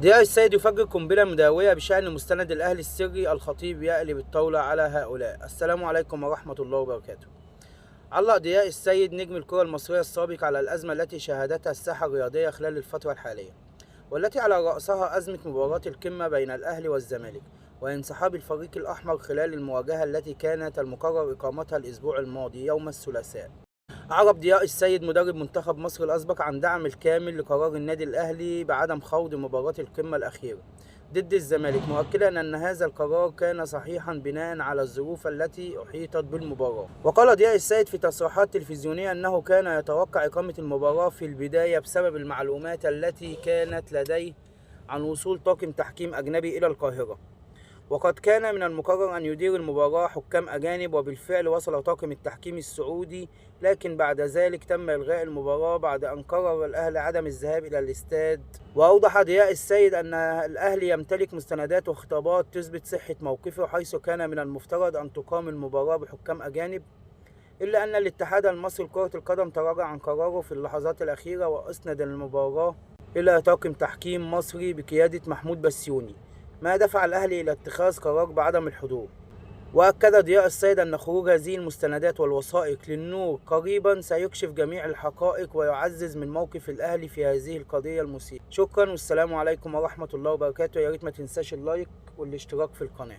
ضياء السيد يفجر قنبلة مدوية بشأن مستند الأهلي السري. الخطيب يقلب الطاولة على هؤلاء. السلام عليكم ورحمة الله وبركاته. علق ضياء السيد نجم الكرة المصرية السابق على الأزمة التي شهدتها الساحة الرياضية خلال الفترة الحالية، والتي على رأسها أزمة مباراة القمة بين الأهلي والزمالك وانسحاب الفريق الأحمر خلال المواجهة التي كانت المقرر إقامتها الأسبوع الماضي يوم الثلاثاء. أعرب ضياء السيد مدرب منتخب مصر الأسبق عن دعم الكامل لقرار النادي الأهلي بعدم خوض مباراة القمة الأخيرة ضد الزمالك، مؤكدا أن هذا القرار كان صحيحا بناء على الظروف التي أحيطت بالمباراة. وقال ضياء السيد في تصريحات تلفزيونية أنه كان يتوقع إقامة المباراة في البداية بسبب المعلومات التي كانت لديه عن وصول طاقم تحكيم أجنبي إلى القاهرة، وقد كان من المقرر أن يدير المباراة حكام أجانب، وبالفعل وصل طاقم التحكيم السعودي، لكن بعد ذلك تم إلغاء المباراة بعد أن قرر الأهلي عدم الذهاب إلى الاستاد. وأوضح ضياء السيد أن الأهلي يمتلك مستندات وخطابات تثبت صحة موقفه، حيث كان من المفترض أن تقام المباراة بحكام أجانب، إلا أن الاتحاد المصري لكرة القدم تراجع عن قراره في اللحظات الأخيرة وأسند المباراة إلى طاقم تحكيم مصري بقيادة محمود بسيوني، ما دفع الأهلي إلى اتخاذ قرار بعدم الحضور. وأكد ضياء السيد أن خروج هذه المستندات والوثائق للنور قريبا سيكشف جميع الحقائق ويعزز من موقف الأهلي في هذه القضية المثيرة. شكرا والسلام عليكم ورحمة الله وبركاته. يا ريت ما تنساش اللايك والاشتراك في القناة.